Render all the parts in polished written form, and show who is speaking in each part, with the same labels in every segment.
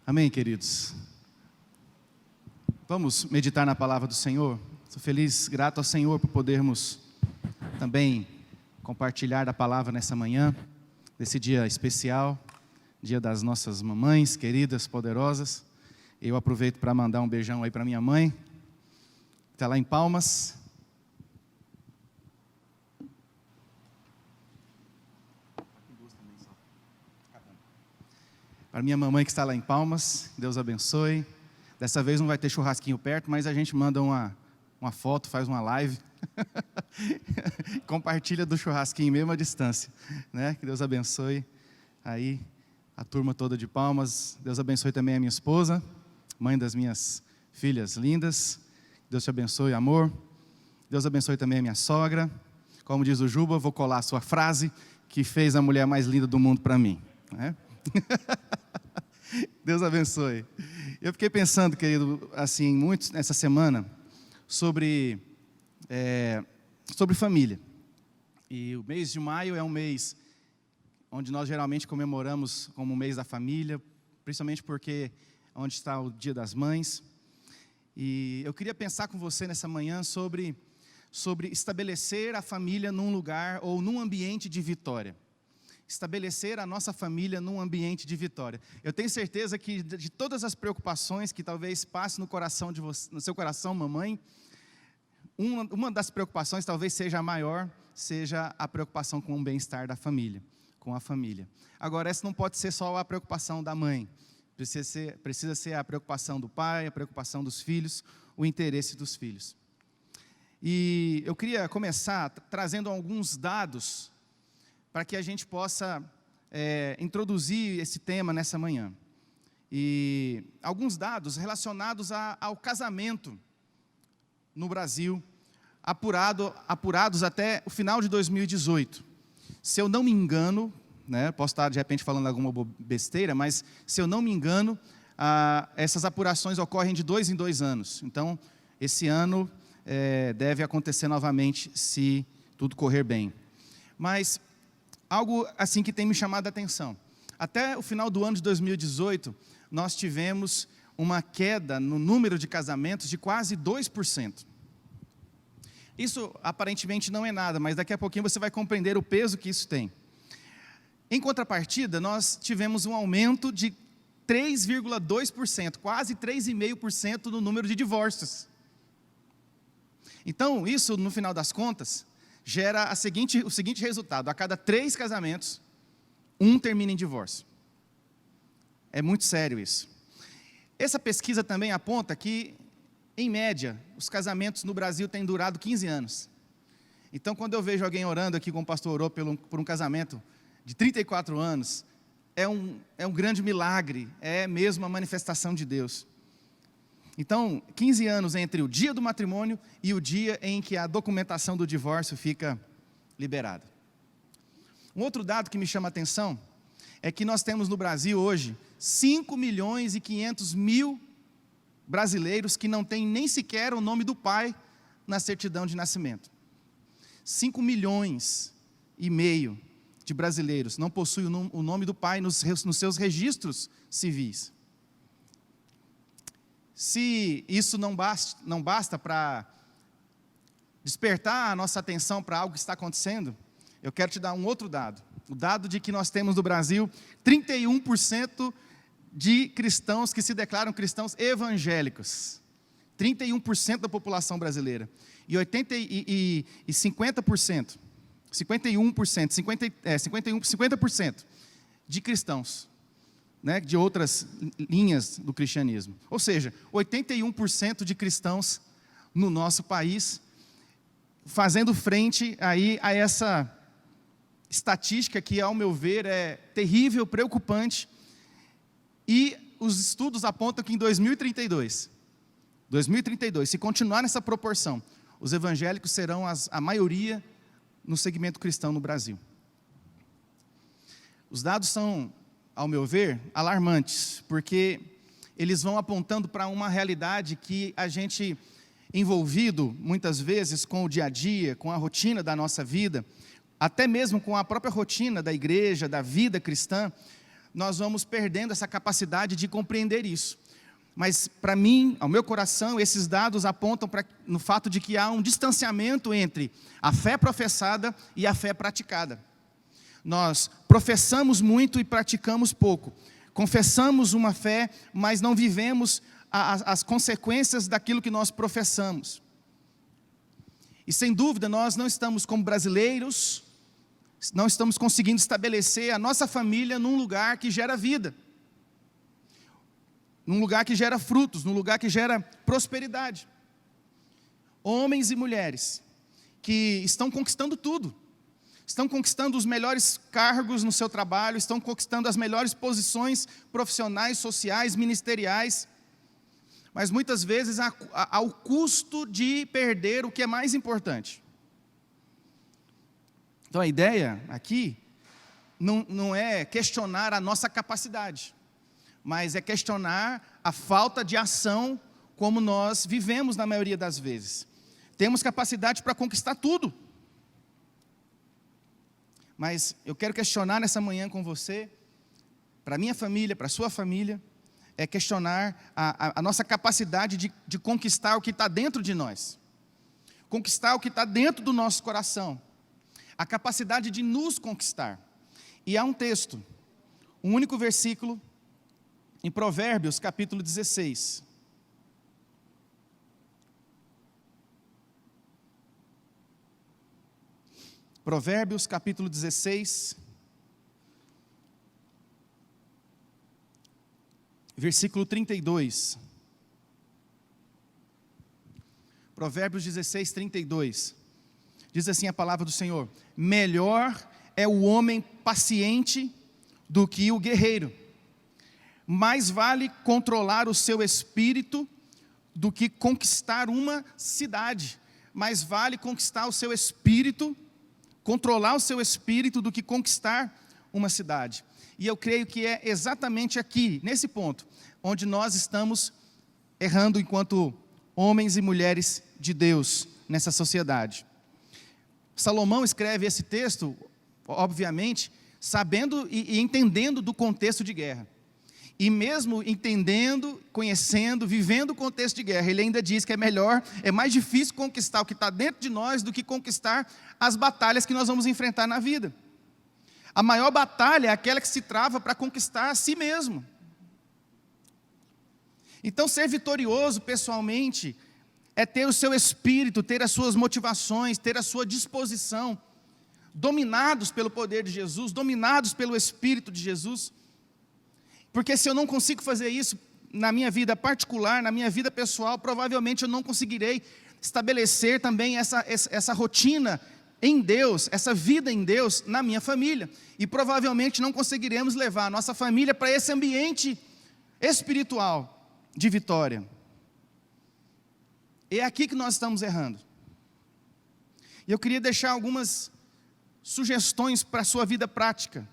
Speaker 1: Amém, queridos? Vamos meditar na palavra do Senhor? Sou feliz, grato ao Senhor por podermos também compartilhar da palavra nessa manhã, nesse dia especial, dia das nossas mamães queridas, poderosas. Eu aproveito para mandar um beijão aí para minha mãe, que está lá em Palmas. Para minha mamãe que está lá em Palmas, Deus abençoe. Dessa vez não vai ter churrasquinho perto, mas a gente manda uma foto, faz uma live. Compartilha do churrasquinho mesmo à distância, né? Que Deus abençoe aí a turma toda de Palmas. Deus abençoe também a minha esposa, mãe das minhas filhas lindas. Deus te abençoe, amor. Deus abençoe também a minha sogra. Como diz o Juba, vou colar a sua frase, que fez a mulher mais linda do mundo para mim, né? Deus abençoe. Eu fiquei pensando, querido, assim, muito nessa semana, sobre família. E o mês de maio é um mês onde nós geralmente comemoramos como o mês da família, principalmente porque é onde está o Dia das Mães. E eu queria pensar com você nessa manhã sobre estabelecer a família num lugar ou num ambiente de vitória. Estabelecer a nossa família num ambiente de vitória. Eu tenho certeza que de todas as preocupações que talvez passe no seu coração, mamãe, uma das preocupações talvez seja a maior, seja a preocupação com o bem-estar da família, com a família. Agora, essa não pode ser só a preocupação da mãe, precisa ser a preocupação do pai, a preocupação dos filhos, o interesse dos filhos. E eu queria começar trazendo alguns dados para que a gente possa introduzir esse tema nessa manhã. E alguns dados relacionados ao casamento no Brasil, apurados até o final de 2018. Se eu não me engano, né, posso estar de repente falando alguma besteira, mas se eu não me engano, essas apurações ocorrem de 2 em 2 anos. Então, esse ano deve acontecer novamente, se tudo correr bem. Mas algo assim que tem me chamado a atenção. Até o final do ano de 2018, nós tivemos uma queda no número de casamentos de quase 2%. Isso aparentemente não é nada, mas daqui a pouquinho você vai compreender o peso que isso tem. Em contrapartida, nós tivemos um aumento de 3,2%, quase 3,5% no número de divórcios. Então, isso, no final das contas, gera o seguinte resultado: a cada 3 casamentos, 1 termina em divórcio. É muito sério isso. Essa pesquisa também aponta que, em média, os casamentos no Brasil têm durado 15 anos. Então, quando eu vejo alguém orando aqui, como o pastor orou por um casamento de 34 anos, é um grande milagre, é mesmo a manifestação de Deus. Então, 15 anos entre o dia do matrimônio e o dia em que a documentação do divórcio fica liberada. Um outro dado que me chama a atenção é que nós temos no Brasil hoje 5.500.000 brasileiros que não têm nem sequer o nome do pai na certidão de nascimento. 5,5 milhões de brasileiros não possuem o nome do pai nos seus registros civis. Se isso não basta para despertar a nossa atenção para algo que está acontecendo, eu quero te dar um outro dado. O dado de que nós temos no Brasil 31% de cristãos que se declaram cristãos evangélicos. 31% da população brasileira. E 50% de cristãos, né, de outras linhas do cristianismo. Ou seja, 81% de cristãos no nosso país fazendo frente aí a essa estatística que, ao meu ver, é terrível, preocupante. E os estudos apontam que em 2032, se continuar nessa proporção, os evangélicos serão a maioria no segmento cristão no Brasil. Os dados são, ao meu ver, alarmantes, porque eles vão apontando para uma realidade que a gente, envolvido muitas vezes com o dia a dia, com a rotina da nossa vida, até mesmo com a própria rotina da igreja, da vida cristã, nós vamos perdendo essa capacidade de compreender isso. Mas, para mim, ao meu coração, esses dados apontam no fato de que há um distanciamento entre a fé professada e a fé praticada. Nós professamos muito e praticamos pouco. Confessamos uma fé, mas não vivemos as consequências daquilo que nós professamos. E, sem dúvida, nós não estamos como brasileiros, não estamos conseguindo estabelecer a nossa família num lugar que gera vida, num lugar que gera frutos, num lugar que gera prosperidade. Homens e mulheres que estão conquistando tudo, estão conquistando os melhores cargos no seu trabalho, estão conquistando as melhores posições profissionais, sociais, ministeriais, mas muitas vezes ao custo de perder o que é mais importante. Então a ideia aqui não é questionar a nossa capacidade, mas é questionar a falta de ação como nós vivemos na maioria das vezes. Temos capacidade para conquistar tudo, mas eu quero questionar nessa manhã com você, para a minha família, para a sua família, é questionar a nossa capacidade de conquistar o que está dentro de nós, conquistar o que está dentro do nosso coração, a capacidade de nos conquistar. E há um texto, um único versículo, em Provérbios, capítulo 16. Provérbios, capítulo 16, versículo 32. Provérbios 16, 32. Diz assim a palavra do Senhor: melhor é o homem paciente do que o guerreiro. Mais vale controlar o seu espírito do que conquistar uma cidade. Mais vale conquistar o seu espírito, controlar o seu espírito do que conquistar uma cidade. E eu creio que é exatamente aqui, nesse ponto, onde nós estamos errando enquanto homens e mulheres de Deus nessa sociedade. Salomão escreve esse texto, obviamente, sabendo e entendendo do contexto de guerra. E mesmo entendendo, conhecendo, vivendo o contexto de guerra, ele ainda diz que é mais difícil conquistar o que está dentro de nós do que conquistar as batalhas que nós vamos enfrentar na vida. A maior batalha é aquela que se trava para conquistar a si mesmo. Então, ser vitorioso pessoalmente é ter o seu espírito, ter as suas motivações, ter a sua disposição, dominados pelo poder de Jesus, dominados pelo Espírito de Jesus. Porque se eu não consigo fazer isso na minha vida particular, na minha vida pessoal, provavelmente eu não conseguirei estabelecer também essa rotina em Deus, essa vida em Deus na minha família. E provavelmente não conseguiremos levar a nossa família para esse ambiente espiritual de vitória. É aqui que nós estamos errando. E eu queria deixar algumas sugestões para a sua vida prática,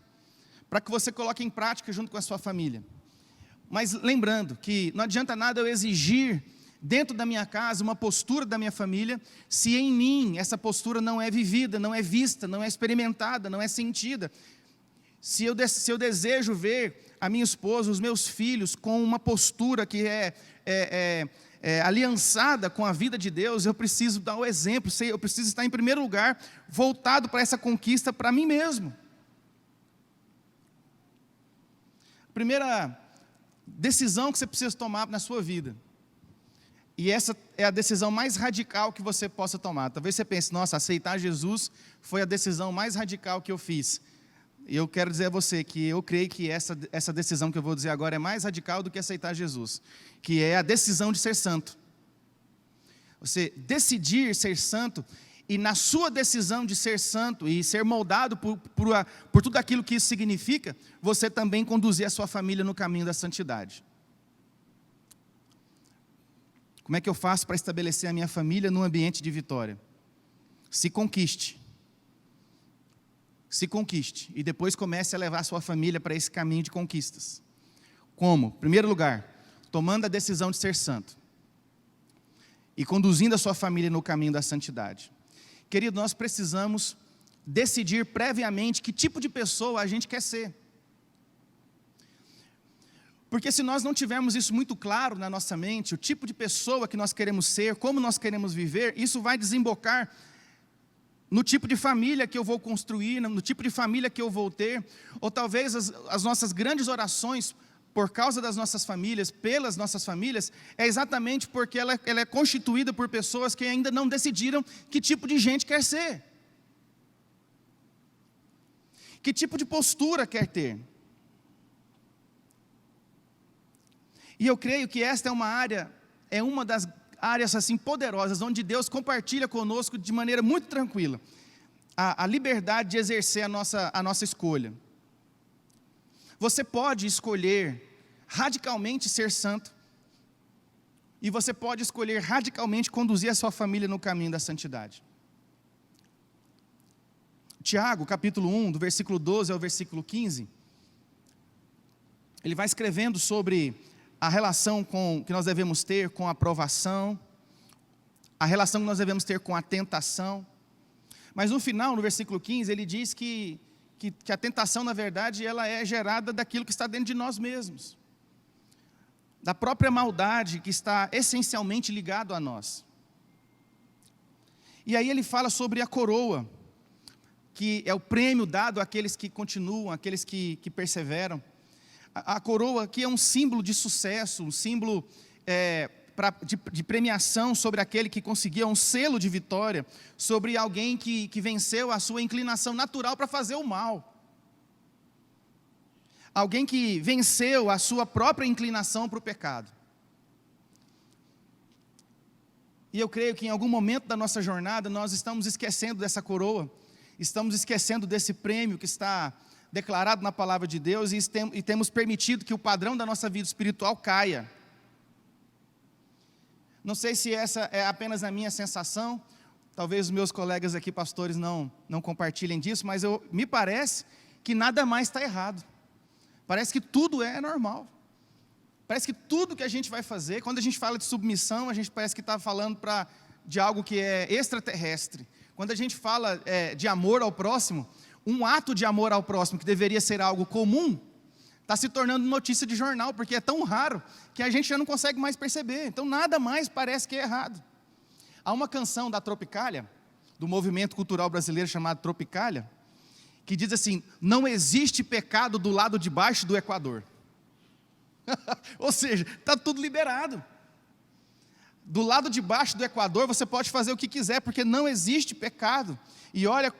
Speaker 1: para que você coloque em prática junto com a sua família. Mas lembrando que não adianta nada eu exigir dentro da minha casa uma postura da minha família, se em mim essa postura não é vivida, não é vista, não é experimentada, não é sentida. Se eu desejo ver a minha esposa, os meus filhos com uma postura que é aliançada com a vida de Deus, eu preciso dar o exemplo, eu preciso estar em primeiro lugar, voltado para essa conquista para mim mesmo. Primeira decisão que você precisa tomar na sua vida, e essa é a decisão mais radical que você possa tomar. Talvez você pense, nossa, aceitar Jesus foi a decisão mais radical que eu fiz. E eu quero dizer a você que eu creio que essa decisão que eu vou dizer agora é mais radical do que aceitar Jesus, que é a decisão de ser santo. Você decidir ser santo, e na sua decisão de ser santo e ser moldado por tudo aquilo que isso significa, você também conduzir a sua família no caminho da santidade. Como é que eu faço para estabelecer a minha família num ambiente de vitória? Se conquiste. Se conquiste. E depois comece a levar a sua família para esse caminho de conquistas. Como? Em primeiro lugar, tomando a decisão de ser santo. E conduzindo a sua família no caminho da santidade. Querido, nós precisamos decidir previamente que tipo de pessoa a gente quer ser. Porque se nós não tivermos isso muito claro na nossa mente, o tipo de pessoa que nós queremos ser, como nós queremos viver, isso vai desembocar no tipo de família que eu vou construir, no tipo de família que eu vou ter, ou talvez as nossas grandes orações, por causa das nossas famílias, pelas nossas famílias, é exatamente porque ela é constituída por pessoas que ainda não decidiram que tipo de gente quer ser. Que tipo de postura quer ter. E eu creio que esta é uma das áreas assim poderosas, onde Deus compartilha conosco de maneira muito tranquila, a liberdade de exercer a nossa escolha. Você pode escolher radicalmente ser santo, e você pode escolher radicalmente conduzir a sua família no caminho da santidade. Tiago, capítulo 1, do versículo 12 ao versículo 15, ele vai escrevendo sobre a relação que nós devemos ter com a provação, a relação que nós devemos ter com a tentação. Mas no final, no versículo 15, ele diz que a tentação, na verdade, ela é gerada daquilo que está dentro de nós mesmos, da própria maldade que está essencialmente ligado a nós. E aí ele fala sobre a coroa, que é o prêmio dado àqueles que continuam, àqueles que perseveram. A coroa aqui é um símbolo de sucesso, um símbolo de premiação sobre aquele que conseguia, um selo de vitória sobre alguém que venceu a sua inclinação natural para fazer o mal. Alguém que venceu a sua própria inclinação para o pecado. E eu creio que em algum momento da nossa jornada nós estamos esquecendo dessa coroa, estamos esquecendo desse prêmio que está declarado na palavra de Deus, e temos permitido que o padrão da nossa vida espiritual caia. Não sei se essa é apenas a minha sensação, talvez os meus colegas aqui, pastores, não compartilhem disso, mas me parece que nada mais está errado. Parece que tudo é normal. Parece que tudo que a gente vai fazer, quando a gente fala de submissão, a gente parece que está falando de algo que é extraterrestre. Quando a gente fala de amor ao próximo, um ato de amor ao próximo que deveria ser algo comum, está se tornando notícia de jornal, porque é tão raro que a gente já não consegue mais perceber. Então nada mais parece que é errado. Há uma canção da Tropicália, do movimento cultural brasileiro chamado Tropicália, que diz assim: não existe pecado do lado de baixo do Equador. Ou seja, está tudo liberado. Do lado de baixo do Equador você pode fazer o que quiser, porque não existe pecado. E olha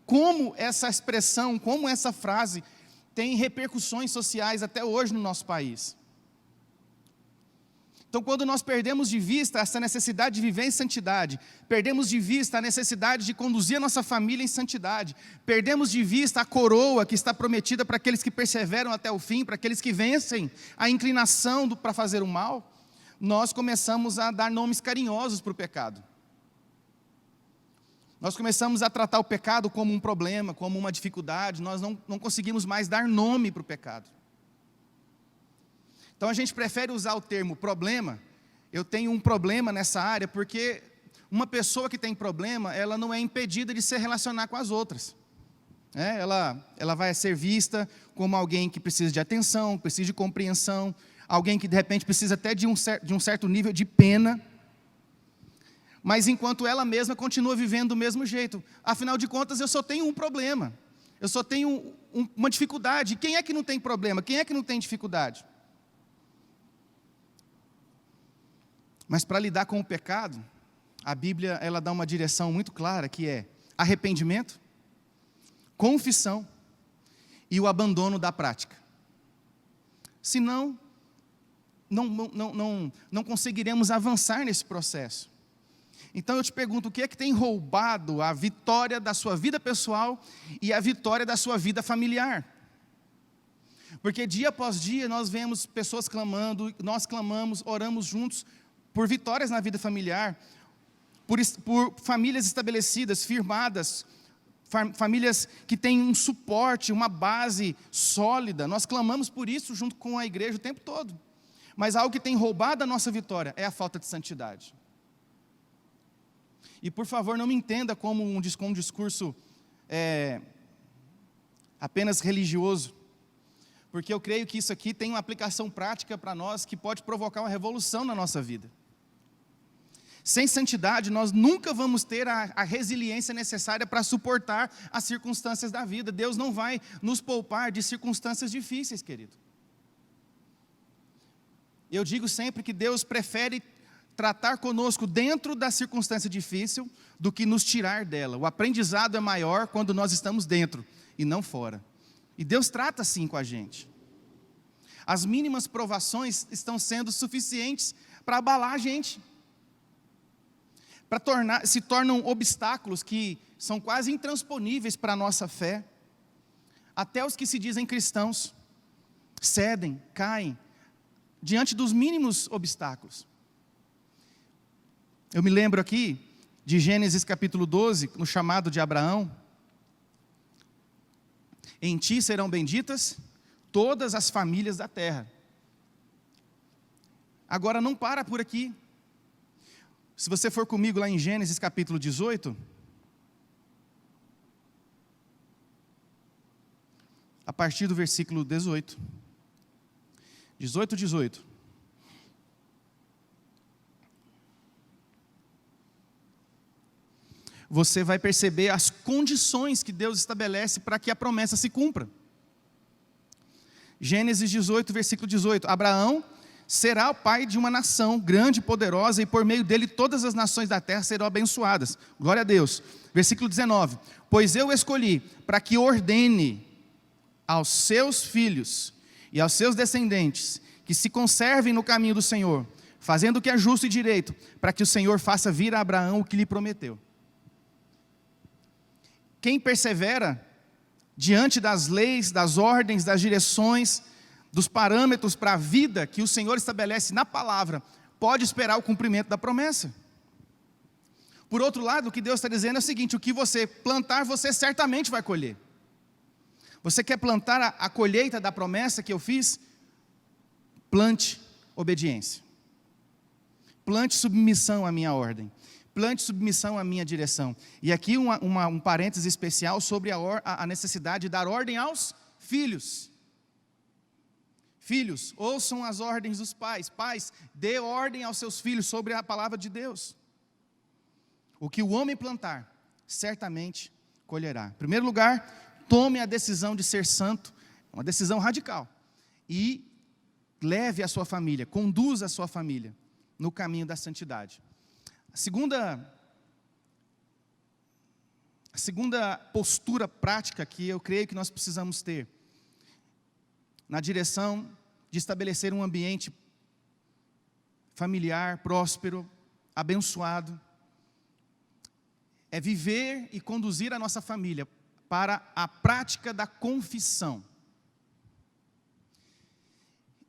Speaker 1: como essa expressão, como essa frase tem repercussões sociais até hoje no nosso país. Então, quando nós perdemos de vista essa necessidade de viver em santidade, perdemos de vista a necessidade de conduzir a nossa família em santidade, perdemos de vista a coroa que está prometida para aqueles que perseveram até o fim, para aqueles que vencem a inclinação para fazer o mal, nós começamos a dar nomes carinhosos para o pecado. Nós começamos a tratar o pecado como um problema, como uma dificuldade, nós não conseguimos mais dar nome para o pecado. Então a gente prefere usar o termo problema. Eu tenho um problema nessa área, porque uma pessoa que tem problema, ela não é impedida de se relacionar com as outras. Ela vai ser vista como alguém que precisa de atenção, precisa de compreensão, alguém que de repente precisa até de um certo nível de pena, mas enquanto ela mesma continua vivendo do mesmo jeito. Afinal de contas, eu só tenho um problema, eu só tenho uma dificuldade. Quem é que não tem problema? Quem é que não tem dificuldade? Mas para lidar com o pecado, a Bíblia ela dá uma direção muito clara, que é arrependimento, confissão e o abandono da prática. Senão, não conseguiremos avançar nesse processo. Então eu te pergunto, o que é que tem roubado a vitória da sua vida pessoal e a vitória da sua vida familiar? Porque dia após dia nós vemos pessoas clamando, nós clamamos, oramos juntos por vitórias na vida familiar, por famílias estabelecidas, firmadas, famílias que têm um suporte, uma base sólida. Nós clamamos por isso junto com a igreja o tempo todo. Mas algo que tem roubado a nossa vitória é a falta de santidade. E por favor, não me entenda como um discurso apenas religioso, porque eu creio que isso aqui tem uma aplicação prática para nós que pode provocar uma revolução na nossa vida. Sem santidade, nós nunca vamos ter a resiliência necessária para suportar as circunstâncias da vida. Deus não vai nos poupar de circunstâncias difíceis, querido. Eu digo sempre que Deus prefere tratar conosco dentro da circunstância difícil do que nos tirar dela. O aprendizado é maior quando nós estamos dentro e não fora. E Deus trata assim com a gente. As mínimas provações estão sendo suficientes para abalar a gente. Se tornam obstáculos que são quase intransponíveis para a nossa fé. Até os que se dizem cristãos cedem, caem diante dos mínimos obstáculos. Eu me lembro aqui de Gênesis capítulo 12, no chamado de Abraão. Em ti serão benditas todas as famílias da terra. Agora não para por aqui. Se você for comigo lá em Gênesis capítulo 18, a partir do versículo 18. 18. Você vai perceber as condições que Deus estabelece para que a promessa se cumpra. Gênesis 18, versículo 18. Abraão será o pai de uma nação grande e poderosa, e por meio dele todas as nações da terra serão abençoadas. Glória a Deus. Versículo 19. Pois eu escolhi para que ordene aos seus filhos e aos seus descendentes que se conservem no caminho do Senhor, fazendo o que é justo e direito, para que o Senhor faça vir a Abraão o que lhe prometeu. Quem persevera diante das leis, das ordens, das direções, dos parâmetros para a vida que o Senhor estabelece na palavra, pode esperar o cumprimento da promessa. Por outro lado, o que Deus está dizendo é o seguinte: o que você plantar, você certamente vai colher. Você quer plantar a colheita da promessa que eu fiz? Plante obediência. Plante submissão à minha ordem. Plante submissão à minha direção. E aqui um parêntese especial sobre a necessidade de dar ordem aos filhos. Filhos, ouçam as ordens dos pais. Pais, dê ordem aos seus filhos sobre a palavra de Deus. O que o homem plantar, certamente colherá. Em primeiro lugar, tome a decisão de ser santo, uma decisão radical. E leve a sua família, conduza a sua família no caminho da santidade. A segunda postura prática que eu creio que nós precisamos ter, na direção de estabelecer um ambiente familiar, próspero, abençoado, é viver e conduzir a nossa família para a prática da confissão.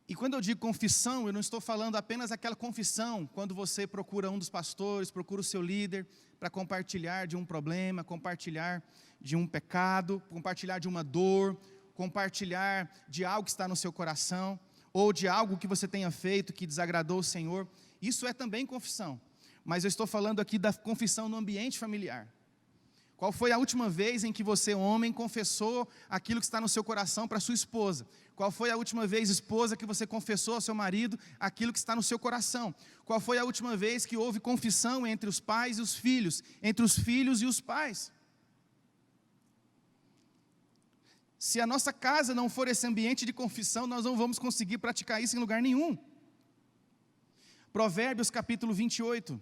Speaker 1: E quando eu digo confissão, eu não estou falando apenas daquela confissão, quando você procura um dos pastores, procura o seu líder, para compartilhar de um problema, compartilhar de um pecado, compartilhar de uma dor, compartilhar de algo que está no seu coração, ou de algo que você tenha feito que desagradou o Senhor. Isso é também confissão, mas eu estou falando aqui da confissão no ambiente familiar. Qual foi a última vez em que você, homem, confessou aquilo que está no seu coração para sua esposa? Qual foi a última vez, esposa, que você confessou ao seu marido aquilo que está no seu coração? Qual foi a última vez que houve confissão entre os pais e os filhos, entre os filhos e os pais? Se a nossa casa não for esse ambiente de confissão, nós não vamos conseguir praticar isso em lugar nenhum. Provérbios capítulo 28.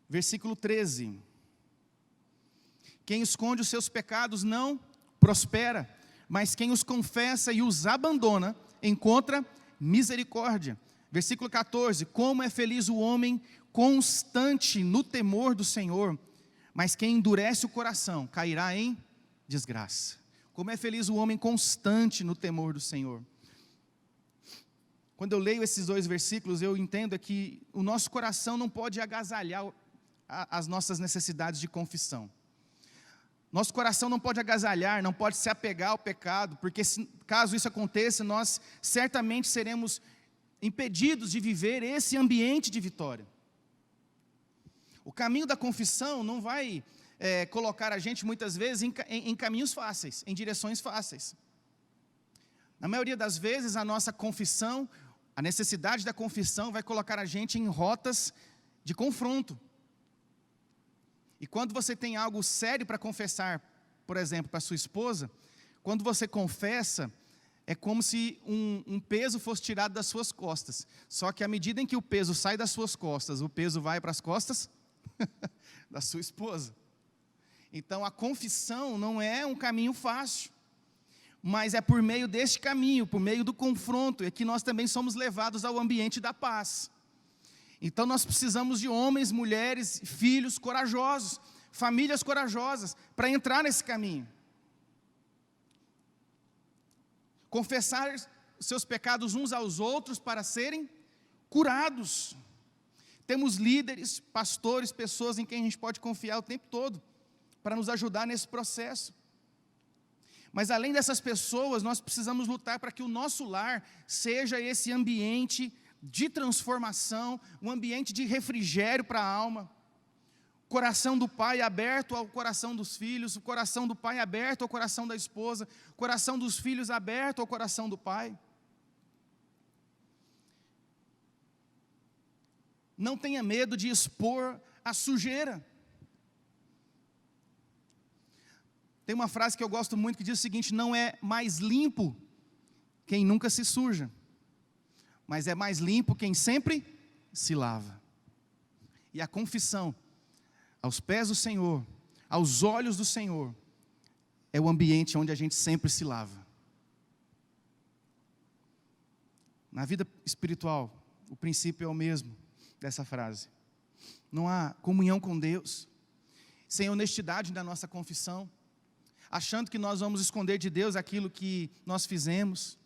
Speaker 1: Versículo 13. Quem esconde os seus pecados não prospera, mas quem os confessa e os abandona, encontra misericórdia. Versículo 14. Como é feliz o homem constante no temor do Senhor, mas quem endurece o coração cairá em desgraça. Como é feliz o homem constante no temor do Senhor. Quando eu leio esses dois versículos, eu entendo que o nosso coração não pode agasalhar as nossas necessidades de confissão. Nosso coração não pode agasalhar, não pode se apegar ao pecado, porque caso isso aconteça, nós certamente seremos impedidos de viver esse ambiente de vitória. O caminho da confissão não vai colocar a gente muitas vezes em caminhos fáceis, em direções fáceis. Na maioria das vezes a nossa confissão, a necessidade da confissão vai colocar a gente em rotas de confronto. E quando você tem algo sério para confessar, por exemplo, para sua esposa, quando você confessa, é como se um peso fosse tirado das suas costas. Só que à medida em que o peso sai das suas costas, o peso vai para as costas da sua esposa. Então a confissão não é um caminho fácil, mas é por meio deste caminho, por meio do confronto, é que nós também somos levados ao ambiente da paz. Então nós precisamos de homens, mulheres, filhos corajosos, famílias corajosas, para entrar nesse caminho. Confessar seus pecados uns aos outros para serem curados. Temos líderes, pastores, pessoas em quem a gente pode confiar o tempo todo, para nos ajudar nesse processo. Mas além dessas pessoas, nós precisamos lutar para que o nosso lar seja esse ambiente de transformação, um ambiente de refrigério para a alma. Coração do pai aberto ao coração dos filhos, o coração do pai aberto ao coração da esposa, coração dos filhos aberto ao coração do pai. Não tenha medo de expor a sujeira. Tem uma frase que eu gosto muito que diz o seguinte: não é mais limpo quem nunca se suja, mas é mais limpo quem sempre se lava. E a confissão, aos pés do Senhor, aos olhos do Senhor, é o ambiente onde a gente sempre se lava. Na vida espiritual, o princípio é o mesmo dessa frase. Não há comunhão com Deus sem honestidade na nossa confissão, achando que nós vamos esconder de Deus aquilo que nós fizemos.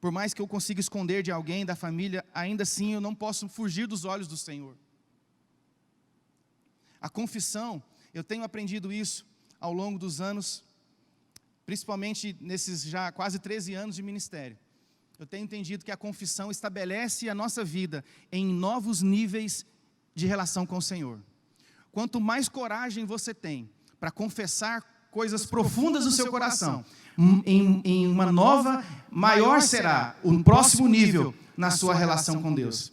Speaker 1: Por mais que eu consiga esconder de alguém, da família, ainda assim eu não posso fugir dos olhos do Senhor. A confissão, eu tenho aprendido isso ao longo dos anos, principalmente nesses já quase 13 anos de ministério. Eu tenho entendido que a confissão estabelece a nossa vida em novos níveis de relação com o Senhor. Quanto mais coragem você tem para confessar coisas profundas do seu coração, em uma nova, maior será o próximo nível na sua relação com Deus.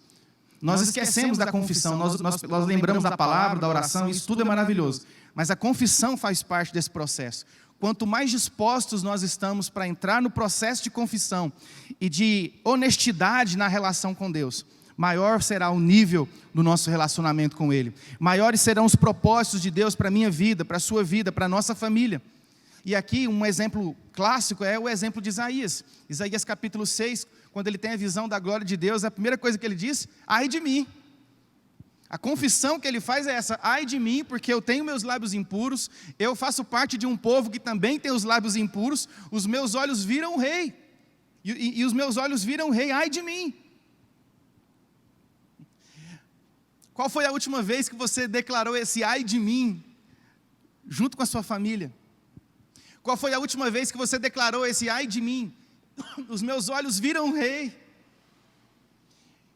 Speaker 1: Nós esquecemos da confissão, nós lembramos da palavra, da oração, isso tudo é maravilhoso, mas a confissão faz parte desse processo. Quanto mais dispostos nós estamos para entrar no processo de confissão e de honestidade na relação com Deus, maior será o nível do nosso relacionamento com Ele. Maiores serão os propósitos de Deus para a minha vida, para a sua vida, para a nossa família. E aqui um exemplo clássico é o exemplo de Isaías. Isaías capítulo 6, quando ele tem a visão da glória de Deus, a primeira coisa que ele diz: ai de mim. A confissão que ele faz é essa: ai de mim, porque eu tenho meus lábios impuros, eu faço parte de um povo que também tem os lábios impuros, os meus olhos viram o rei, e os meus olhos viram o rei, ai de mim. Qual foi a última vez que você declarou esse ai de mim, junto com a sua família? Qual foi a última vez que você declarou esse ai de mim? Os meus olhos viram o rei.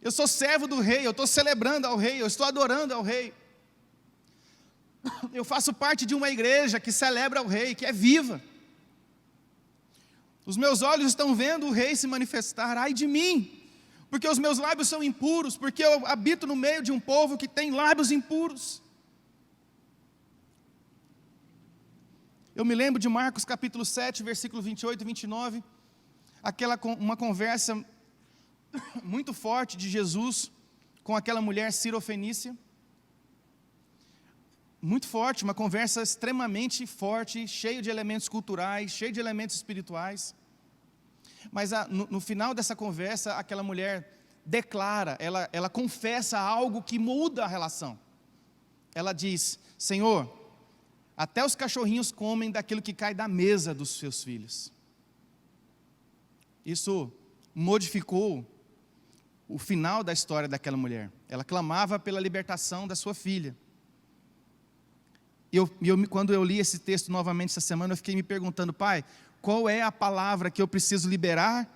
Speaker 1: Eu sou servo do rei, eu estou celebrando ao rei, eu estou adorando ao rei. Eu faço parte de uma igreja que celebra o rei, que é viva. Os meus olhos estão vendo o rei se manifestar, ai de mim. Porque os meus lábios são impuros, porque eu habito no meio de um povo que tem lábios impuros. Eu me lembro de Marcos capítulo 7, versículo 28 e 29, uma conversa muito forte de Jesus com aquela mulher cirofenícia. Muito forte, uma conversa extremamente forte, cheia de elementos culturais, cheia de elementos espirituais. Mas no final dessa conversa, aquela mulher declara, ela confessa algo que muda a relação. Ela diz: Senhor, até os cachorrinhos comem daquilo que cai da mesa dos seus filhos. Isso modificou o final da história daquela mulher. Ela clamava pela libertação da sua filha. Quando eu li esse texto novamente essa semana, eu fiquei me perguntando: Pai, qual é a palavra que eu preciso liberar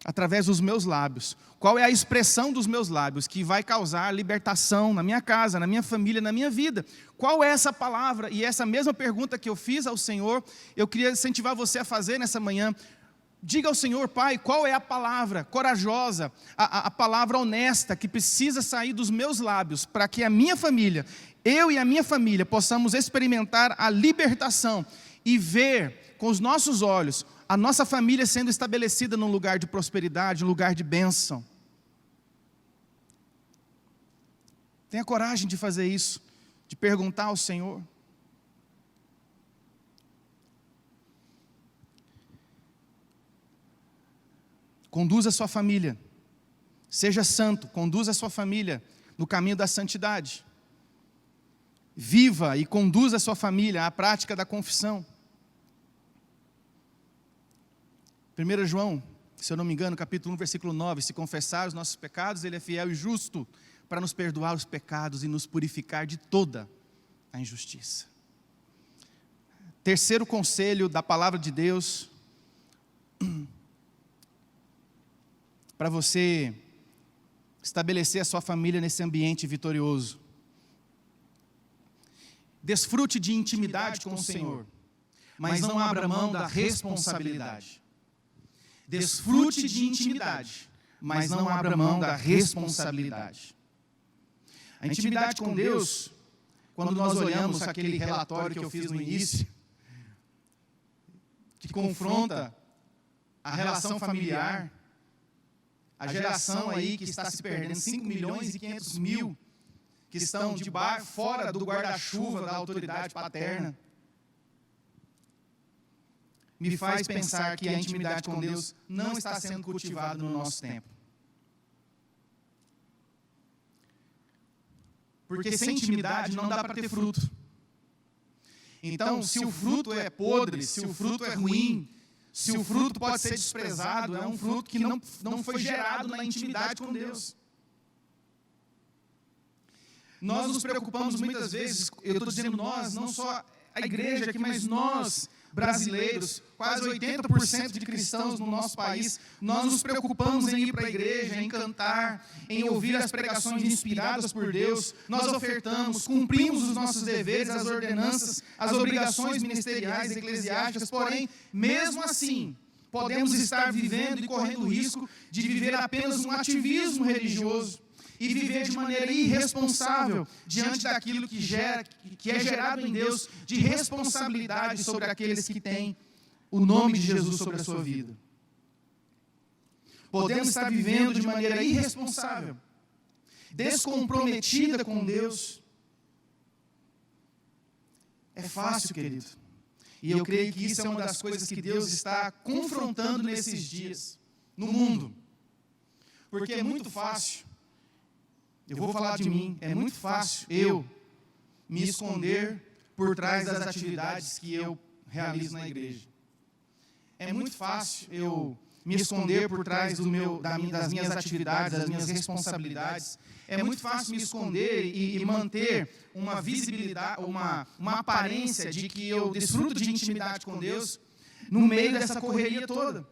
Speaker 1: através dos meus lábios? Qual é a expressão dos meus lábios que vai causar libertação na minha casa, na minha família, na minha vida? Qual é essa palavra? E essa mesma pergunta que eu fiz ao Senhor, eu queria incentivar você a fazer nessa manhã. Diga ao Senhor: Pai, qual é a palavra corajosa, a palavra honesta que precisa sair dos meus lábios para que a minha família, eu e a minha família, possamos experimentar a libertação e ver com os nossos olhos a nossa família sendo estabelecida num lugar de prosperidade, num lugar de bênção. Tenha coragem de fazer isso, de perguntar ao Senhor. Conduza a sua família, seja santo, conduza a sua família no caminho da santidade. Viva e conduza a sua família à prática da confissão. 1 João, se eu não me engano, capítulo 1, versículo 9, se confessar os nossos pecados, Ele é fiel e justo para nos perdoar os pecados e nos purificar de toda a injustiça. Terceiro conselho da palavra de Deus, para você estabelecer a sua família nesse ambiente vitorioso. Desfrute de intimidade com o Senhor, mas não abra mão da responsabilidade. Desfrute de intimidade, mas não abra mão da responsabilidade. A intimidade com Deus, quando nós olhamos aquele relatório que eu fiz no início, que confronta a relação familiar, a geração aí que está se perdendo, 5 milhões e 500 mil, que estão fora do guarda-chuva da autoridade paterna, me faz pensar que a intimidade com Deus não está sendo cultivada no nosso tempo. Porque sem intimidade não dá para ter fruto. Então, se o fruto é podre, se o fruto é ruim, se o fruto pode ser desprezado, é um fruto que não foi gerado na intimidade com Deus. Nós nos preocupamos muitas vezes, eu estou dizendo nós, não só a igreja aqui, mas nós, brasileiros, quase 80% de cristãos no nosso país, nós nos preocupamos em ir para a igreja, em cantar, em ouvir as pregações inspiradas por Deus, nós ofertamos, cumprimos os nossos deveres, as ordenanças, as obrigações ministeriais e eclesiásticas, porém, mesmo assim, podemos estar vivendo e correndo o risco de viver apenas um ativismo religioso, e viver de maneira irresponsável diante daquilo que é gerado em Deus de responsabilidade sobre aqueles que têm o nome de Jesus sobre a sua vida. Podemos estar vivendo de maneira irresponsável, descomprometida com Deus. É fácil, querido. E eu creio que isso é uma das coisas que Deus está confrontando nesses dias, no mundo. Porque é muito fácil. Eu vou falar de mim, é muito fácil eu me esconder por trás das atividades que eu realizo na igreja. É muito fácil eu me esconder por trás das minhas atividades, das minhas responsabilidades. É muito fácil me esconder e manter uma visibilidade, uma aparência de que eu desfruto de intimidade com Deus no meio dessa correria toda.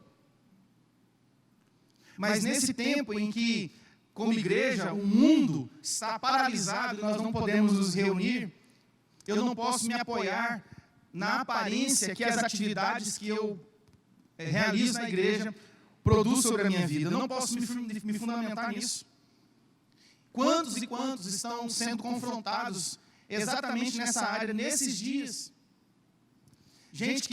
Speaker 1: Mas nesse tempo em que, como igreja, o mundo está paralisado, nós não podemos nos reunir, eu não posso me apoiar na aparência que as atividades que eu realizo na igreja produzem sobre a minha vida. Eu não posso me fundamentar nisso. Quantos e quantos estão sendo confrontados exatamente nessa área, nesses dias? Gente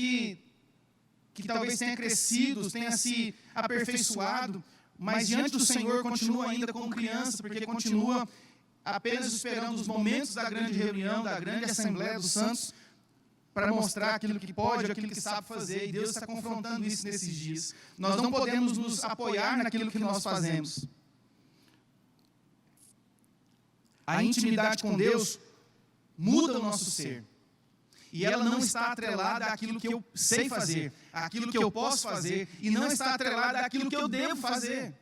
Speaker 1: que talvez tenha crescido, tenha se aperfeiçoado, mas diante do Senhor continua ainda como criança, porque continua apenas esperando os momentos da grande reunião, da grande Assembleia dos Santos, para mostrar aquilo que pode, aquilo que sabe fazer, e Deus está confrontando isso nesses dias. Nós não podemos nos apoiar naquilo que nós fazemos. A intimidade com Deus muda o nosso ser. E ela não está atrelada àquilo que eu sei fazer, àquilo que eu posso fazer, e não está atrelada àquilo que eu devo fazer.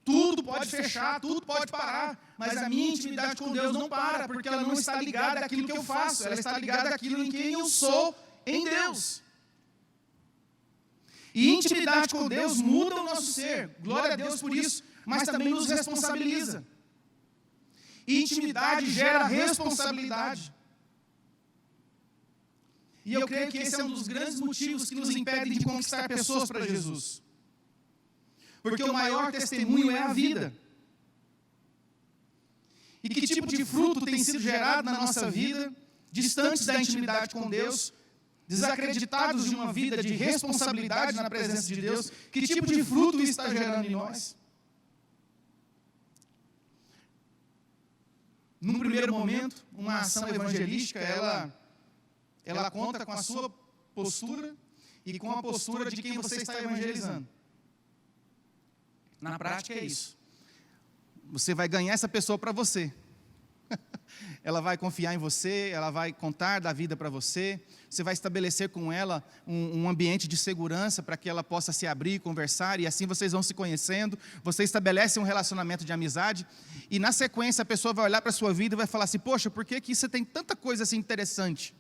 Speaker 1: Tudo pode fechar, tudo pode parar, mas a minha intimidade com Deus não para, porque ela não está ligada àquilo que eu faço, ela está ligada àquilo em quem eu sou em Deus. E intimidade com Deus muda o nosso ser, glória a Deus por isso, mas também nos responsabiliza. E intimidade gera responsabilidade. E eu creio que esse é um dos grandes motivos que nos impedem de conquistar pessoas para Jesus. Porque o maior testemunho é a vida. E que tipo de fruto tem sido gerado na nossa vida, distantes da intimidade com Deus, desacreditados de uma vida de responsabilidade na presença de Deus? Que tipo de fruto isso está gerando em nós? Num primeiro momento, uma ação evangelística, ela conta com a sua postura e com a postura de quem você está evangelizando. Na prática é isso. Você vai ganhar essa pessoa para você. Ela vai confiar em você, ela vai contar da vida para você. Você vai estabelecer com ela um ambiente de segurança para que ela possa se abrir, conversar, e assim vocês vão se conhecendo. Você estabelece um relacionamento de amizade, e na sequência a pessoa vai olhar para a sua vida e vai falar assim: poxa, por que você tem tanta coisa assim interessante?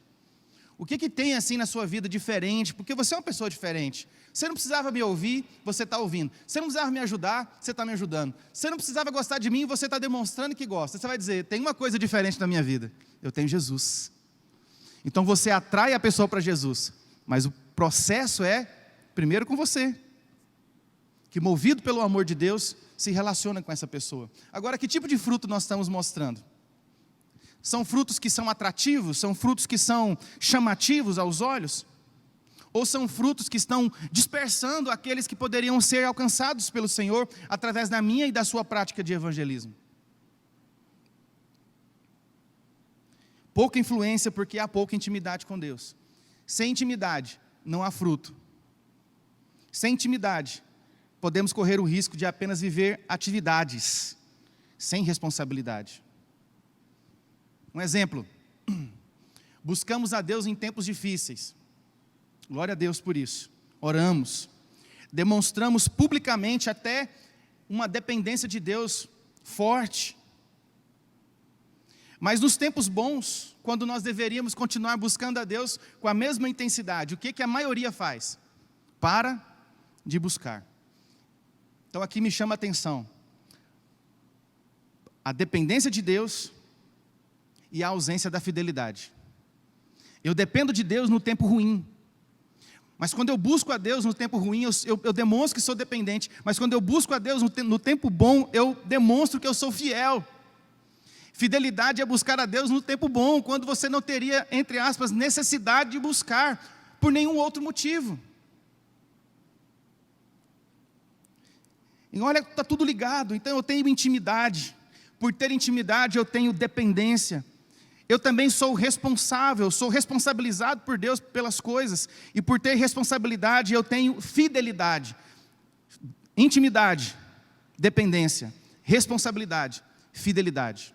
Speaker 1: O que tem assim na sua vida diferente? Porque você é uma pessoa diferente. Você não precisava me ouvir, você está ouvindo. Você não precisava me ajudar, você está me ajudando. Você não precisava gostar de mim, você está demonstrando que gosta. Você vai dizer: tem uma coisa diferente na minha vida, eu tenho Jesus. Então você atrai a pessoa para Jesus, mas o processo é primeiro com você, que movido pelo amor de Deus, se relaciona com essa pessoa. Agora, que tipo de fruto nós estamos mostrando? São frutos que são atrativos? São frutos que são chamativos aos olhos? Ou são frutos que estão dispersando aqueles que poderiam ser alcançados pelo Senhor através da minha e da sua prática de evangelismo? Pouca influência porque há pouca intimidade com Deus. Sem intimidade não há fruto. Sem intimidade podemos correr o risco de apenas viver atividades sem responsabilidade. Um exemplo: buscamos a Deus em tempos difíceis. Glória a Deus por isso. Oramos, demonstramos publicamente até uma dependência de Deus forte. Mas nos tempos bons, quando nós deveríamos continuar buscando a Deus com a mesma intensidade, o que a maioria faz? Para de buscar. Então aqui me chama a atenção a dependência de Deus e a ausência da fidelidade. Eu dependo de Deus no tempo ruim, mas quando eu busco a Deus no tempo ruim, eu demonstro que sou dependente. Mas quando eu busco a Deus no tempo bom, eu demonstro que eu sou fiel. Fidelidade é buscar a Deus no tempo bom, quando você não teria, entre aspas, necessidade de buscar por nenhum outro motivo. E olha, está tudo ligado. Então eu tenho intimidade. Por ter intimidade eu tenho dependência. Eu também sou responsável, sou responsabilizado por Deus pelas coisas. E por ter responsabilidade eu tenho fidelidade. Intimidade, dependência, responsabilidade, fidelidade.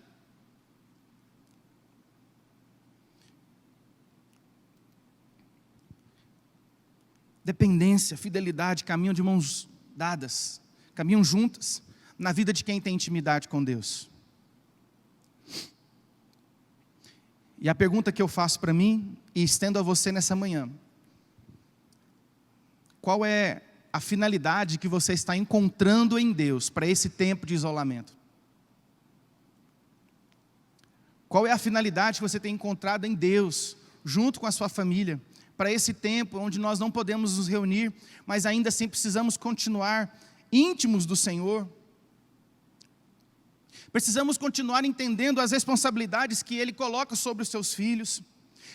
Speaker 1: Dependência, fidelidade caminham de mãos dadas, caminham juntas na vida de quem tem intimidade com Deus. E a pergunta que eu faço para mim e estendo a você nessa manhã: qual é a finalidade que você está encontrando em Deus para esse tempo de isolamento? Qual é a finalidade que você tem encontrado em Deus, junto com a sua família, para esse tempo onde nós não podemos nos reunir, mas ainda assim precisamos continuar íntimos do Senhor? Precisamos continuar entendendo as responsabilidades que Ele coloca sobre os seus filhos.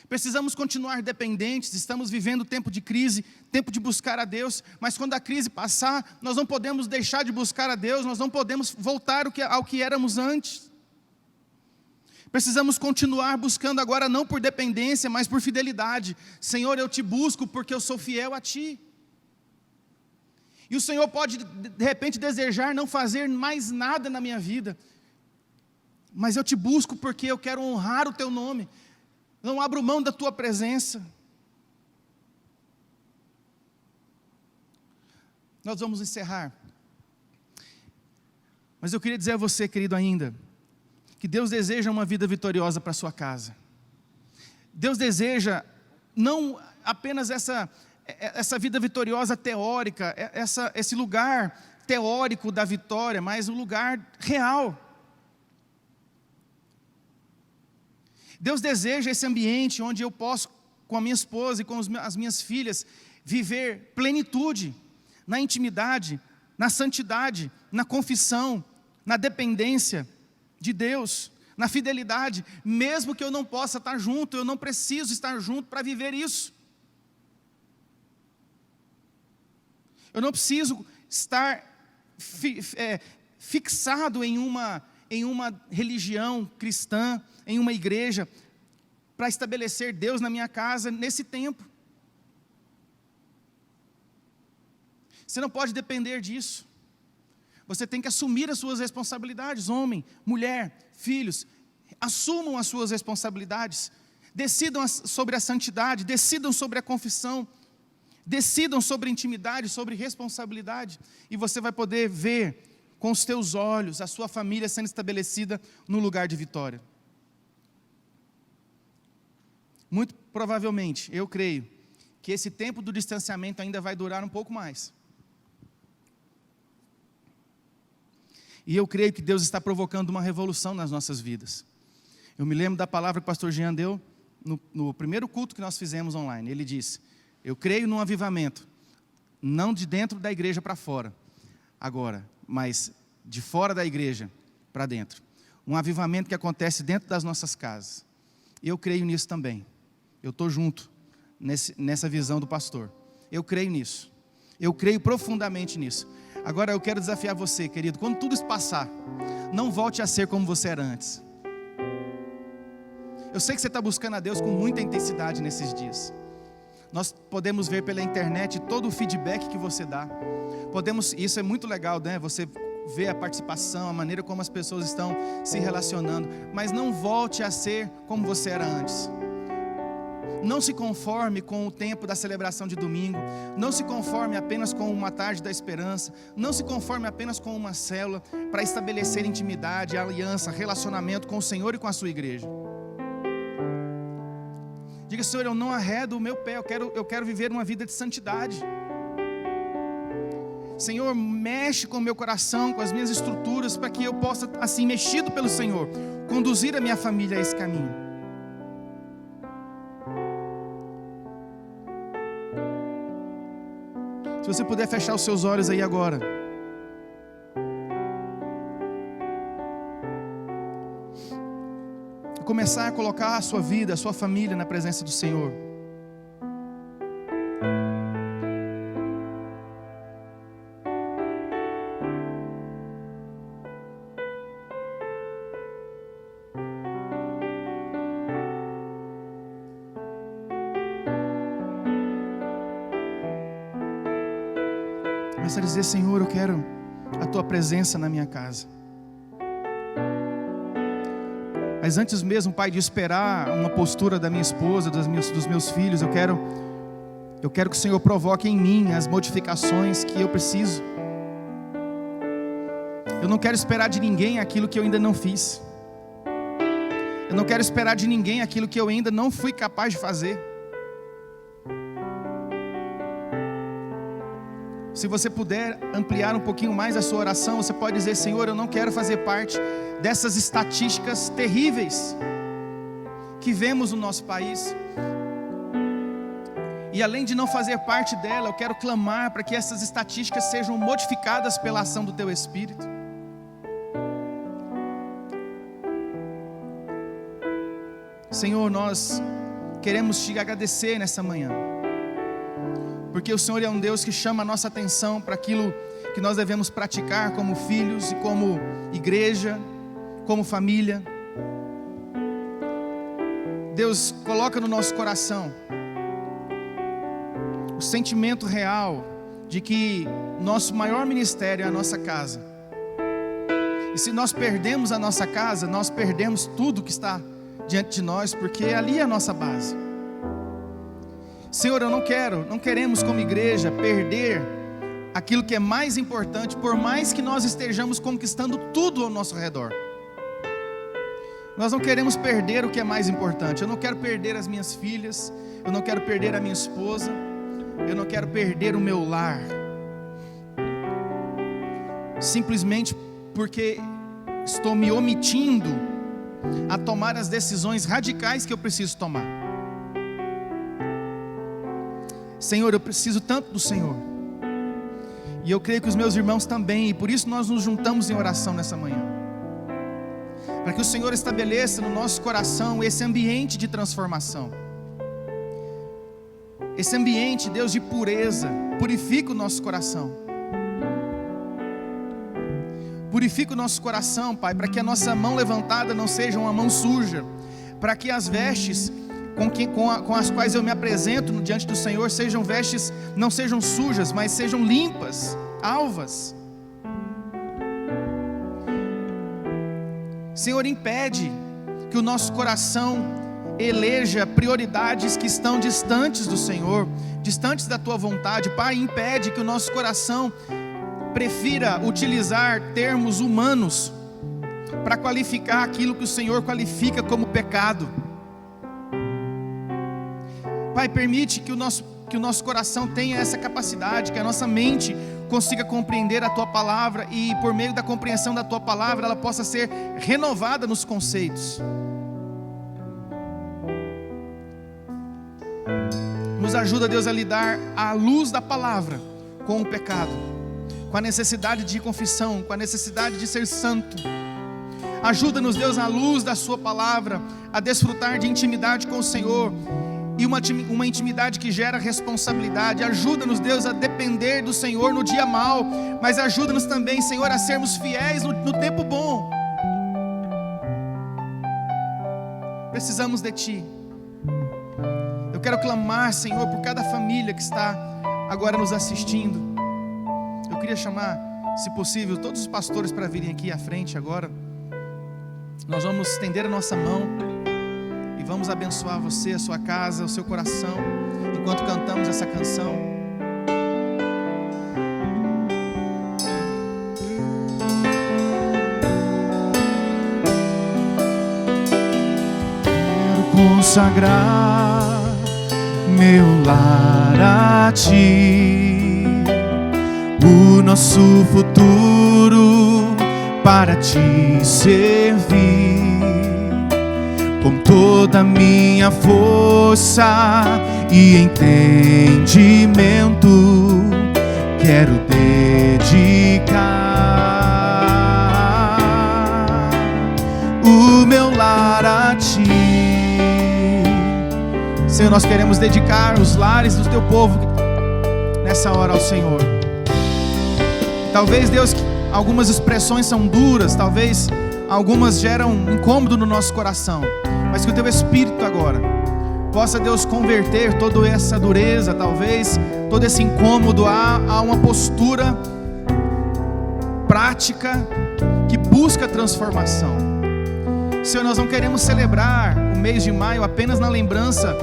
Speaker 1: Precisamos continuar dependentes. Estamos vivendo tempo de crise, tempo de buscar a Deus. Mas quando a crise passar, nós não podemos deixar de buscar a Deus. Nós não podemos voltar ao que éramos antes. Precisamos continuar buscando agora não por dependência, mas por fidelidade. Senhor, eu te busco porque eu sou fiel a Ti. E o Senhor pode de repente desejar não fazer mais nada na minha vida, mas eu te busco porque eu quero honrar o Teu nome. Não abro mão da Tua presença. Nós vamos encerrar. Mas eu queria dizer a você, querido, ainda, que Deus deseja uma vida vitoriosa para a sua casa. Deus deseja não apenas essa essa vida vitoriosa teórica, esse lugar teórico da vitória, mas o lugar real. Deus deseja esse ambiente onde eu posso, com a minha esposa e com as minhas filhas, viver plenitude, na intimidade, na santidade, na confissão, na dependência de Deus, na fidelidade, mesmo que eu não possa estar junto, eu não preciso estar junto para viver isso. Eu não preciso estar fixado em uma religião cristã, em uma igreja, para estabelecer Deus na minha casa nesse tempo. Você não pode depender disso. Você tem que assumir as suas responsabilidades, homem, mulher, filhos. Assumam as suas responsabilidades. Decidam sobre a santidade, decidam sobre a confissão, decidam sobre a intimidade, sobre responsabilidade. E você vai poder ver com os teus olhos a sua família sendo estabelecida no lugar de vitória. Muito provavelmente, eu creio, que esse tempo do distanciamento ainda vai durar um pouco mais. E eu creio que Deus está provocando uma revolução nas nossas vidas. Eu me lembro da palavra que o pastor Jean deu no primeiro culto que nós fizemos online. Ele disse: eu creio num avivamento, não de dentro da igreja para fora, agora, mas de fora da igreja para dentro. Um avivamento que acontece dentro das nossas casas. E eu creio nisso também. Eu estou junto nessa visão do pastor. Eu creio nisso. Eu creio profundamente nisso. Agora eu quero desafiar você, querido, quando tudo isso passar, não volte a ser como você era antes. Eu sei que você está buscando a Deus com muita intensidade nesses dias. Nós podemos ver pela internet todo o feedback que você dá. Isso é muito legal, né? Você vê a participação, a maneira como as pessoas estão se relacionando. Mas não volte a ser como você era antes. Não se conforme com o tempo da celebração de domingo. Não se conforme apenas com uma tarde da esperança. Não se conforme apenas com uma célula para estabelecer intimidade, aliança, relacionamento com o Senhor e com a sua igreja. Diga: Senhor, eu não arredo o meu pé, eu quero viver uma vida de santidade. Senhor, mexe com o meu coração, com as minhas estruturas, para que eu possa, assim, mexido pelo Senhor, conduzir a minha família a esse caminho. Se você puder fechar os seus olhos aí agora. Começar a colocar a sua vida, a sua família na presença do Senhor. Começa a dizer: Senhor, eu quero a Tua presença na minha casa. Mas antes mesmo, Pai, de esperar uma postura da minha esposa, dos meus filhos, eu quero que o Senhor provoque em mim as modificações que eu preciso. Eu não quero esperar de ninguém aquilo que eu ainda não fiz. Eu não quero esperar de ninguém aquilo que eu ainda não fui capaz de fazer. Se você puder ampliar um pouquinho mais a sua oração, você pode dizer: Senhor, eu não quero fazer parte dessas estatísticas terríveis que vemos no nosso país. E além de não fazer parte dela, eu quero clamar para que essas estatísticas sejam modificadas pela ação do Teu Espírito. Senhor, nós queremos Te agradecer nessa manhã, porque o Senhor é um Deus que chama a nossa atenção para aquilo que nós devemos praticar como filhos e como igreja, como família. Deus, coloca no nosso coração o sentimento real de que nosso maior ministério é a nossa casa. E se nós perdemos a nossa casa, nós perdemos tudo que está diante de nós, porque ali é a nossa base. Senhor, não queremos como igreja perder aquilo que é mais importante, por mais que nós estejamos conquistando tudo ao nosso redor. Nós não queremos perder o que é mais importante. Eu não quero perder as minhas filhas, eu não quero perder a minha esposa, Eu não quero perder o meu lar, simplesmente porque estou me omitindo a tomar as decisões radicais que eu preciso tomar. Senhor, eu preciso tanto do Senhor, e eu creio que os meus irmãos também, e por isso nós nos juntamos em oração nessa manhã, para que o Senhor estabeleça no nosso coração esse ambiente de transformação, esse ambiente, Deus, de pureza. Purifica o nosso coração, purifica o nosso coração, Pai, para que a nossa mão levantada não seja uma mão suja, para que as vestes com as quais eu me apresento diante do Senhor sejam vestes, não sejam sujas, mas sejam limpas, alvas. Senhor, impede que o nosso coração eleja prioridades que estão distantes do Senhor, distantes da Tua vontade. Pai, impede que o nosso coração prefira utilizar termos humanos para qualificar aquilo que o Senhor qualifica como pecado. Pai, permite que o nosso coração tenha essa capacidade, que a nossa mente consiga compreender a Tua palavra, e por meio da compreensão da Tua palavra ela possa ser renovada nos conceitos. Nos ajuda, Deus, a lidar à luz da palavra com o pecado, com a necessidade de confissão, com a necessidade de ser santo. Ajuda-nos, Deus, à luz da Sua palavra, a desfrutar de intimidade com o Senhor, e uma intimidade que gera responsabilidade. Ajuda-nos, Deus, a depender do Senhor no dia mau, mas ajuda-nos também, Senhor, a sermos fiéis no tempo bom. Precisamos de Ti. Eu quero clamar, Senhor, por cada família que está agora nos assistindo. Eu queria chamar, se possível, todos os pastores para virem aqui à frente agora. Nós vamos estender a nossa mão e vamos abençoar você, a sua casa, o seu coração, enquanto cantamos essa canção. Quero consagrar meu lar a Ti, o nosso futuro para Te servir. Com toda a minha força e entendimento, quero dedicar o meu lar a Ti. Senhor, nós queremos dedicar os lares do Teu povo nessa hora ao Senhor. Talvez, Deus, algumas expressões são duras, talvez algumas geram incômodo no nosso coração, mas que o Teu Espírito agora possa, Deus, converter toda essa dureza, talvez todo esse incômodo a uma postura prática que busca transformação. Senhor, nós não queremos celebrar o mês de maio apenas na lembrança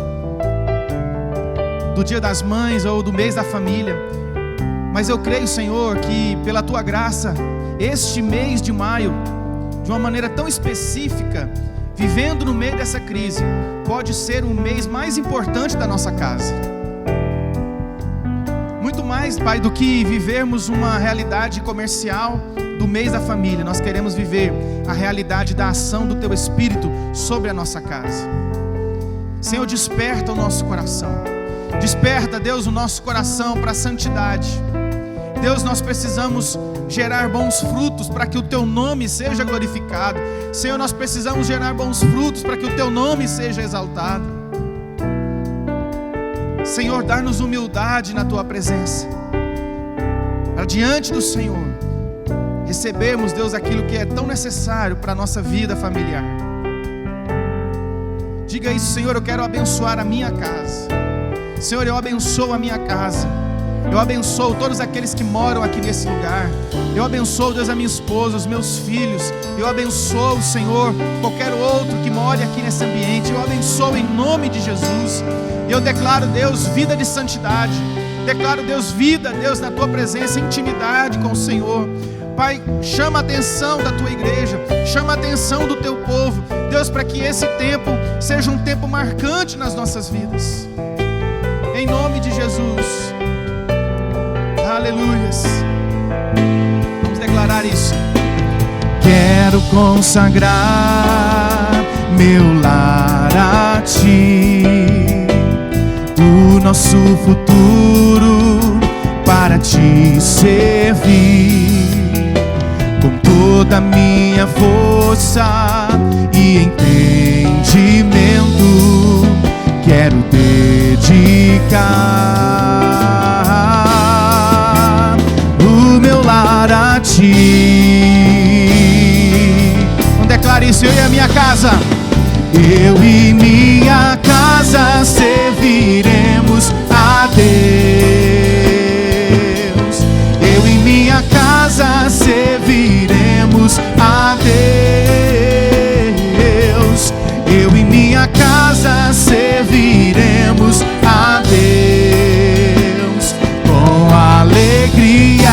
Speaker 1: do Dia das Mães ou do mês da família, mas eu creio, Senhor, que pela Tua graça, este mês de maio, de uma maneira tão específica, vivendo no meio dessa crise, pode ser o mês mais importante da nossa casa. Muito mais, Pai, do que vivermos uma realidade comercial do mês da família, nós queremos viver a realidade da ação do Teu Espírito sobre a nossa casa. Senhor, desperta o nosso coração, desperta, Deus, o nosso coração para a santidade. Deus, nós precisamos gerar bons frutos para que o Teu nome seja glorificado. Senhor, nós precisamos gerar bons frutos para que o Teu nome seja exaltado. Senhor, dá-nos humildade na Tua presença, para diante do Senhor recebermos, Deus, aquilo que é tão necessário para a nossa vida familiar. Diga isso: Senhor, eu quero abençoar a minha casa. Senhor, eu abençoo a minha casa. Eu abençoo todos aqueles que moram aqui nesse lugar. Eu abençoo, Deus, a minha esposa, os meus filhos. Eu abençoo, Senhor, qualquer outro que more aqui nesse ambiente. Eu abençoo em nome de Jesus. Eu declaro, Deus, vida de santidade. Declaro, Deus, vida, Deus, na Tua presença, intimidade com o Senhor. Pai, chama a atenção da Tua igreja, chama a atenção do Teu povo, Deus, para que esse tempo seja um tempo marcante nas nossas vidas. em nome de Jesus. Aleluias. Vamos declarar isso. Quero consagrar meu lar a Ti, o nosso futuro para Te servir, com toda a minha força e entendimento. Quero dedicar o meu lar a Ti. Vamos declarar isso, eu e a minha casa. Eu e minha casa serviremos a Deus. Eu e minha casa serviremos a Deus. Eu e minha casa serviremos a Deus com alegria.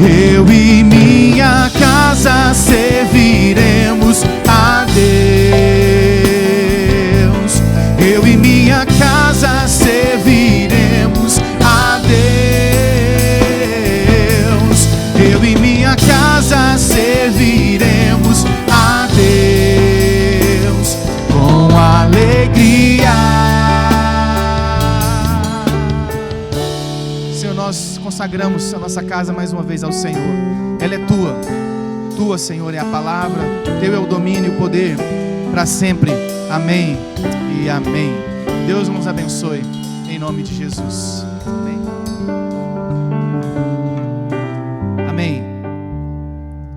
Speaker 1: Eu e minha casa serviremos a Deus. Eu e minha casa serviremos a Deus. Eu e minha casa serviremos a Deus com alegria. Senhor, nós consagramos a nossa casa mais uma vez ao Senhor. Ela é tua. Tua, Senhor, é a palavra. Teu é o domínio e o poder para sempre. Amém e amém. Deus nos abençoe em nome de Jesus. Amém. Amém.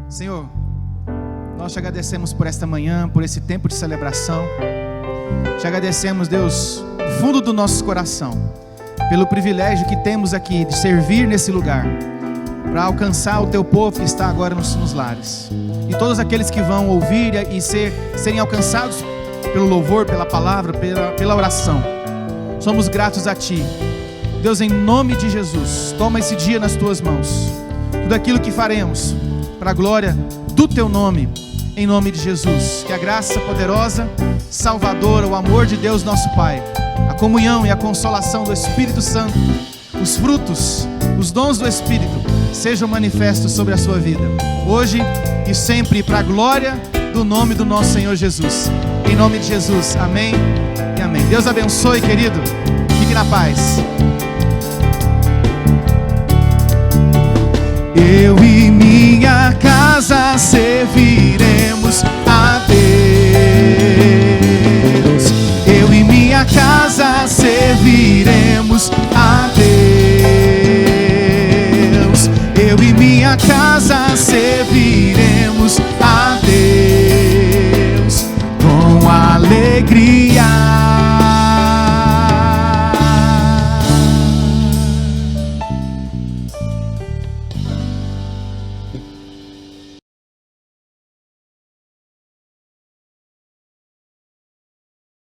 Speaker 1: Senhor, nós te agradecemos por esta manhã, por esse tempo de celebração. Te agradecemos, Deus, do fundo do nosso coração, pelo privilégio que temos aqui de servir nesse lugar, para alcançar o teu povo que está agora nos lares, e todos aqueles que vão ouvir e serem alcançados pelo louvor, pela palavra, pela oração. Somos gratos a Ti, Deus, em nome de Jesus. Toma esse dia nas Tuas mãos, tudo aquilo que faremos para a glória do Teu nome, em nome de Jesus. Que a graça poderosa, salvadora, o amor de Deus nosso Pai, a comunhão e a consolação do Espírito Santo, os frutos, os dons do Espírito sejam manifestos sobre a sua vida, hoje e sempre, para a glória do nome do nosso Senhor Jesus. Em nome de Jesus, amém e amém. Deus abençoe, querido. Fique na paz. Eu e minha casa serviremos a Deus. Eu e minha casa serviremos a Deus. Eu e minha casa